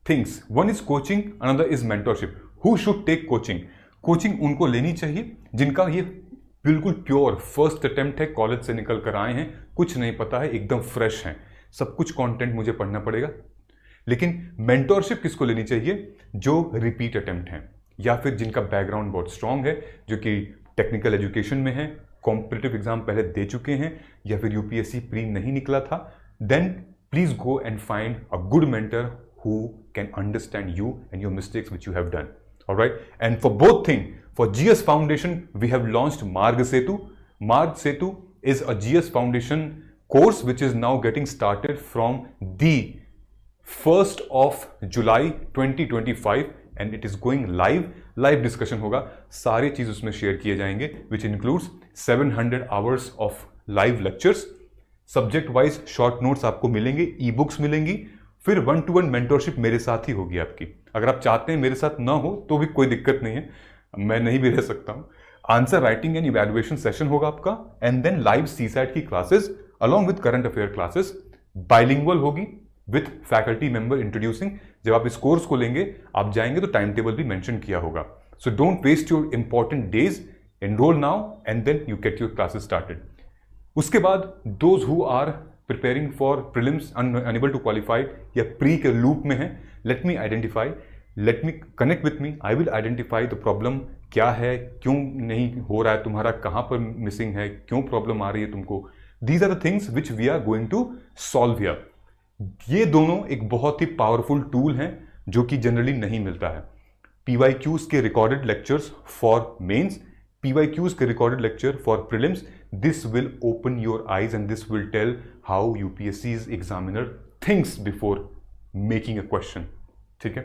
things. One is coaching, another is mentorship. Who should take coaching? Coaching उनको लेनी चाहिए जिनका ये बिल्कुल प्योर फर्स्ट अटेम्प्ट है, कॉलेज से निकल कर आए हैं, कुछ नहीं पता है, एकदम फ्रेश हैं, सब कुछ कंटेंट मुझे पढ़ना पड़ेगा। लेकिन मेंटोरशिप किसको लेनी चाहिए? जो रिपीट अटेम्प्ट हैं या फिर जिनका बैकग्राउंड बहुत स्ट्रांग है, जो कि टेक्निकल एजुकेशन में है, कॉम्पिटिटिव एग्जाम पहले दे चुके हैं, या फिर UPSC प्री नहीं निकला था। Then please go and find a good mentor who can understand you and your mistakes which you have done. Alright, and for both thing, for GS foundation we have launched Marg Setu. Marg Setu is a GS Foundation course which is now getting started from the 1st of July 2025 and it is going live. Live discussion होगा, सारी चीज उसमें शेयर किए जाएंगे which includes 700 hours of live lectures, subject wise short notes आपको मिलेंगे, ई बुक्स मिलेंगी, फिर 1-to-1 मेंटोरशिप मेरे साथ ही होगी आपकी। अगर आप चाहते हैं मेरे साथ ना हो तो भी कोई दिक्कत नहीं है, मैं नहीं भी रह सकता हूं। Answer writing and evaluation session होगा आपका, एंड देन लाइव CSAT की classes along with current affair classes, bilingual होगी विथ फैकल्टी मेंबर इंट्रोड्यूसिंग। जब आप इस कोर्स को लेंगे, आप जाएंगे तो टाइम टेबल भी मेंशन किया होगा। So don't waste your important days, enrol now and then you get your classes started. उसके बाद those who are preparing for prelims unable to qualify या प्री के लूप में है, let me identify, let me connect with me, I will identify the problem क्या है, क्यों नहीं हो रहा है तुम्हारा, कहां पर मिसिंग है, क्यों प्रॉब्लम आ रही है तुमको। These are the things which we are going to solve here. ये दोनों एक बहुत ही पावरफुल टूल हैं जो कि जनरली नहीं मिलता है। PYQs के recorded lectures for mains PYQs के recorded lecture for prelims. This will open your eyes and this will tell how UPSC's examiner thinks before making a question. ठीक है,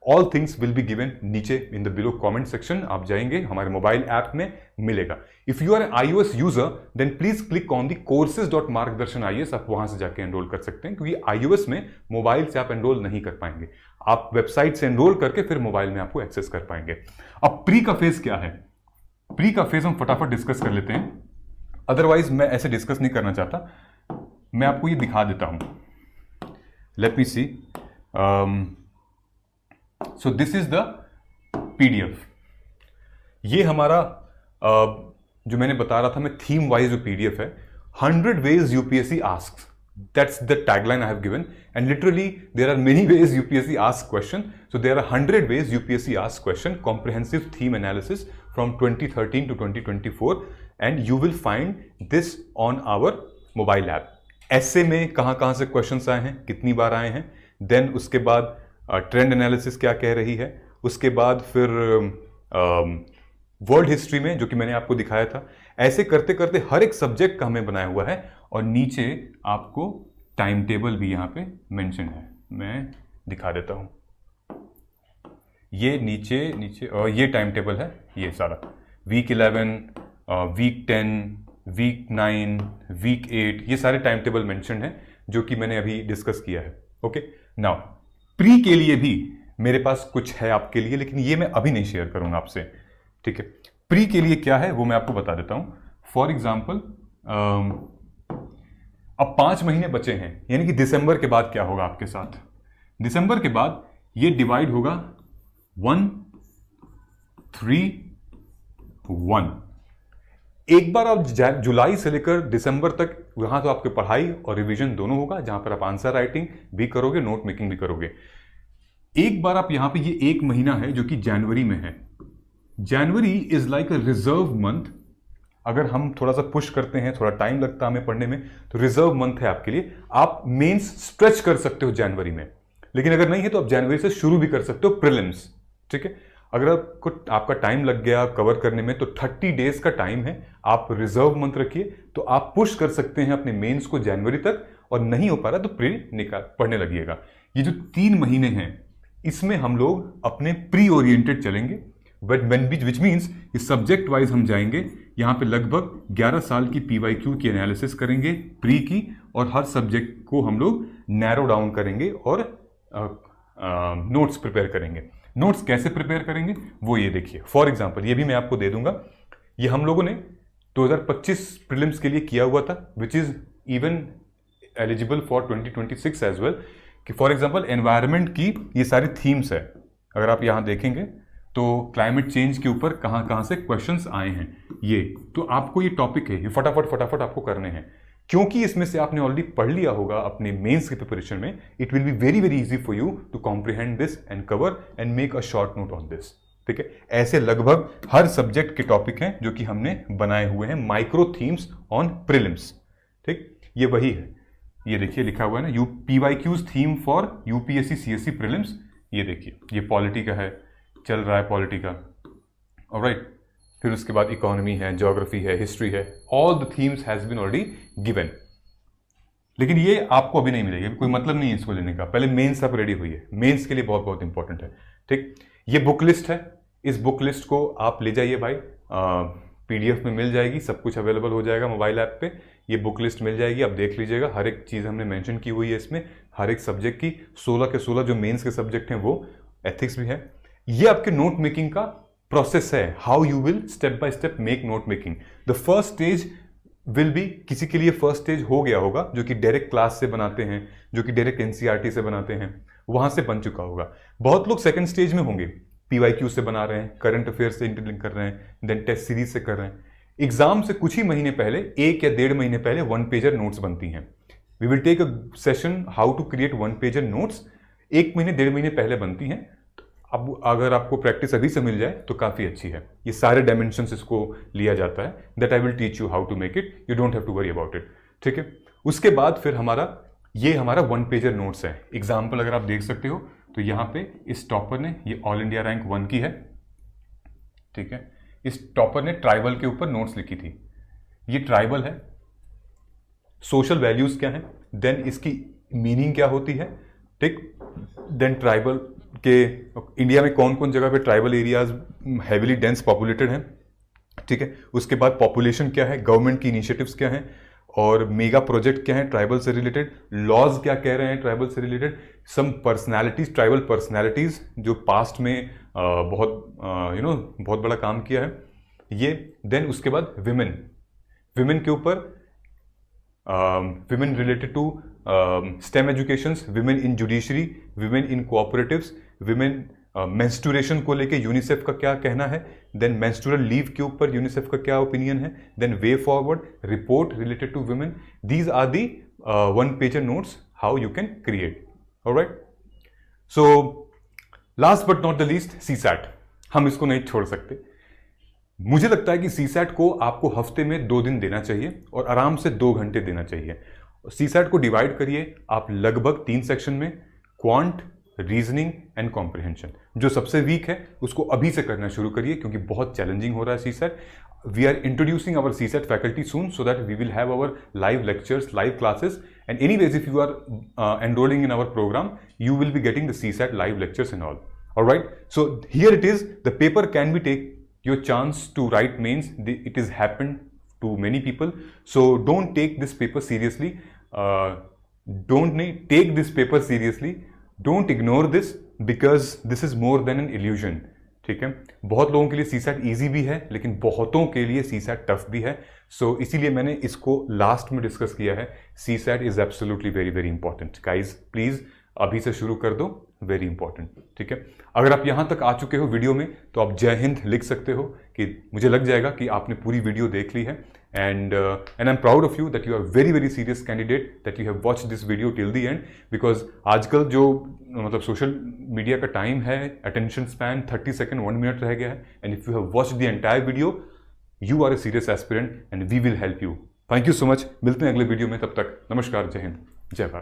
All things will be given नीचे in the below comment section. आप जाएंगे हमारे मोबाइल ऐप में मिलेगा. If you are an iOS user, then please click on the courses.margdarshan.is. आप वहां से जाके एनरोल कर सकते हैं, क्योंकि iOS में मोबाइल से आप एनरोल नहीं कर पाएंगे. आप वेबसाइट से एनरोल करके फिर मोबाइल में आपको एक्सेस कर पाएंगे. अब प्री का फेज क्या है? प्री का फेज हम फटाफट डिस्कस कर लेते हैं, अदरवाइज मैं ऐसे डिस्कस नहीं करना चाहता. मैं आपको ये दिखा देता हूं. Let me see. So this is the PDF. ये हमारा जो मैंने बता रहा था मैं, थीम वाइज जो PDF है, 100 ways UPSC asks. That's the tagline I have given, and literally there are many ways UPSC asks question. So there are 100 ways UPSC asks question, comprehensive theme analysis from 2013 to 2024, and you will find this on our mobile app. ऐसे में कहाँ से क्वेश्चंस आए हैं, कितनी बार आए हैं, देन उसके बाद ट्रेंड एनालिसिस क्या कह रही है, उसके बाद फिर वर्ल्ड हिस्ट्री में जो कि मैंने आपको दिखाया था. ऐसे करते करते हर एक सब्जेक्ट का हमें बनाया हुआ है, और नीचे आपको टाइम टेबल भी यहाँ पे मेंशन है. मैं दिखा देता हूँ. ये नीचे और ये टाइम टेबल है. ये सारा वीक 11, वीक 10, वीक 9, वीक 8, ये सारे टाइम टेबल मेंशन है जो कि मैंने अभी डिस्कस किया है. ओके, नाउ प्री के लिए भी मेरे पास कुछ है आपके लिए, लेकिन ये मैं अभी नहीं शेयर करूंगा आपसे. ठीक है, प्री के लिए क्या है वो मैं आपको बता देता हूं. फॉर एग्जाम्पल, अब 5 महीने बचे हैं, यानी कि दिसंबर के बाद क्या होगा आपके साथ. दिसंबर के बाद ये डिवाइड होगा 1, 3, 1. एक बार आप जुलाई से लेकर दिसंबर तक वहां तो आपकी पढ़ाई और रिवीजन दोनों होगा, जहां पर आप आंसर राइटिंग भी करोगे, नोट मेकिंग भी करोगे. एक बार आप यहां पे, ये एक महीना है जो कि जनवरी में है. जनवरी is like a reserve month. अगर हम थोड़ा सा पुश करते हैं, थोड़ा टाइम लगता है हमें पढ़ने में, तो रिजर्व मंथ है आपके लिए. आप मेंस स्ट्रेच कर सकते हो जनवरी में, लेकिन अगर नहीं है तो आप जनवरी से शुरू भी कर सकते हो प्रीलिम्स. ठीक है, अगर आपका टाइम लग गया कवर करने में, तो 30 डेज का टाइम है. आप रिजर्व मंथ रखिए, तो आप पुश कर सकते हैं अपने मेंस को जनवरी तक, और नहीं हो पा रहा तो प्री पढ़ने लगिएगा. ये जो 3 महीने हैं, इसमें हम लोग अपने प्री ओरिएंटेड चलेंगे, विच मीन्स ये सब्जेक्ट वाइज हम जाएंगे. यहाँ पे लगभग 11 साल की PYQ की एनालिसिस करेंगे प्री की, और हर सब्जेक्ट को हम लोग नैरो डाउन करेंगे और नोट्स प्रिपेयर करेंगे. नोट्स कैसे प्रिपेयर करेंगे वो ये देखिए. फॉर एग्जाम्पल, ये भी मैं आपको दे दूंगा. ये हम लोगों ने 2025 प्रीलिम्स के लिए किया हुआ था, which is even eligible for 2026 as well. कि फॉर एग्जाम्पल एनवायरनमेंट की ये सारी थीम्स है. अगर आप यहाँ देखेंगे तो क्लाइमेट चेंज के ऊपर कहाँ से क्वेश्चंस आए हैं, ये तो आपको ये टॉपिक है, ये फटाफट आपको करने हैं, क्योंकि इसमें से आपने ऑलरेडी पढ़ लिया होगा अपने मेंस के प्रिपरेशन में. It will be very very easy for you to comprehend this and cover and make a short note on this. ठीक है, ऐसे लगभग हर सब्जेक्ट के टॉपिक हैं जो कि हमने बनाए हुए हैं, माइक्रो थीम्स ऑन प्रीलिम्स. ठीक, ये वही है. ये देखिए लिखा हुआ है ना, PYQs theme for UPSC CSC prelims. ये देखिए, ये पॉलिटी का है, चल रहा है पॉलिटी का. ऑलराइट, फिर उसके बाद इकोनॉमी है, ज्योग्राफी है, हिस्ट्री है. All the themes has been already given. लेकिन ये आपको अभी नहीं मिलेगी, कोई मतलब नहीं है इसको लेने का. पहले मेंस आप रेडी हुई है, मेंस के लिए बहुत बहुत इंपॉर्टेंट है. ठीक, ये बुक लिस्ट है. इस बुक लिस्ट को आप ले जाइए भाई, PDF में मिल जाएगी, सब कुछ अवेलेबल हो जाएगा मोबाइल ऐप पे. ये बुक लिस्ट मिल जाएगी, आप देख लीजिएगा. हर एक चीज़ हमने मेंशन की हुई है इसमें, हर एक सब्जेक्ट की. 16 के 16 जो मेंस के सब्जेक्ट हैं वो, एथिक्स भी है. ये आपके नोट मेकिंग का प्रोसेस है, how you will step by step make note making. The first stage will be, किसी के लिए फर्स्ट स्टेज हो गया होगा जो कि डायरेक्ट क्लास से बनाते हैं, जो कि डायरेक्ट NCERT से बनाते हैं, वहां से बन चुका होगा. बहुत लोग सेकंड स्टेज में होंगे, PYQ से बना रहे हैं, करंट अफेयर से इंटरलिंक कर रहे हैं, देन टेस्ट सीरीज से कर रहे हैं. एग्जाम से कुछ ही महीने पहले, 1 या 1.5 महीने पहले 1 पेजर नोट्स बनती हैं. We will take a session how to create 1 pager notes. 1 महीने 1.5 महीने पहले बनती हैं. अब अगर आपको प्रैक्टिस अभी से मिल जाए तो काफ़ी अच्छी है. ये सारे डायमेंशंस इसको लिया जाता है. That I will teach you how to make it, you don't have to worry about it. ठीक है, उसके बाद फिर हमारा 1 पेजर नोट्स है. एग्जाम्पल अगर आप देख सकते हो तो यहाँ पे इस टॉपर ने ये ऑल इंडिया रैंक 1 की है. ठीक है, इस टॉपर ने ट्राइबल के ऊपर नोट्स लिखी थी। ये ट्राइबल है, सोशल वैल्यूज क्या है, देन इसकी मीनिंग क्या होती है, ठीक, देन ट्राइबल के इंडिया में कौन कौन जगह पे tribal areas heavily dense populated हैं, ठीक है, उसके बाद पॉपुलेशन क्या है, गवर्नमेंट की इनिशिएटिव्स क्या हैं, और मेगा प्रोजेक्ट क्या है ट्राइबल से रिलेटेड, लॉज क्या कह रहे हैं ट्राइबल से रिलेटेड, सम पर्सनैलिटीज, ट्राइबल पर्सनैलिटीज जो पास्ट में बहुत बड़ा काम किया है ये। देन उसके बाद विमेन के ऊपर, women related to STEM educations, women in judiciary, women in cooperatives, women menstruation को लेके यूनिसेफ का क्या कहना है, देन मेंस्ट्रुअल लीव के ऊपर यूनिसेफ का क्या ओपिनियन है, then way forward, report related to women. These are the one pager notes how you can create. Alright, so last but not the least, CSAT, हम इसको नहीं छोड़ सकते। मुझे लगता है कि सीसैट को आपको हफ्ते में 2 दिन देना चाहिए और आराम से 2 घंटे देना चाहिए। सीसैट को डिवाइड करिए आप लगभग 3 सेक्शन में, क्वांट, रीजनिंग एंड कॉम्प्रिहेंशन। जो सबसे वीक है उसको अभी से करना शुरू करिए क्योंकि बहुत चैलेंजिंग हो रहा है CSAT. We are introducing our CSAT faculty soon so that we will have our live lectures, live classes, and anyways if you are enrolling in our program you will be getting the CSAT live lectures and all. All right, so here it is, the paper can be take your chance to write mains. It has happened to many people, so don't take this paper seriously. Take this paper seriously. Don't ignore this because this is more than an illusion. ठीक है, बहुत लोगों के लिए सीसैट इजी भी है लेकिन बहुतों के लिए सीसैट टफ भी है। सो इसीलिए मैंने इसको लास्ट में डिस्कस किया है। CSAT is absolutely very very important guys, please अभी से शुरू कर दो, वेरी इंपॉर्टेंट। ठीक है, अगर आप यहां तक आ चुके हो वीडियो में तो आप जय हिंद लिख सकते हो कि मुझे लग जाएगा कि आपने पूरी वीडियो देख ली है। And I am proud of you that you are very very serious candidate, that you have watch this video till the end, because आजकल जो मतलब सोशल मीडिया का टाइम है, अटेंशन स्पैन 30 सेकेंड 1 मिनट रह गया है। And if you have watch the entire video you are a serious aspirant and we will help you. Thank you so much, मिलते हैं अगले वीडियो में, तब तक नमस्कार, जय हिंद, जय भारत।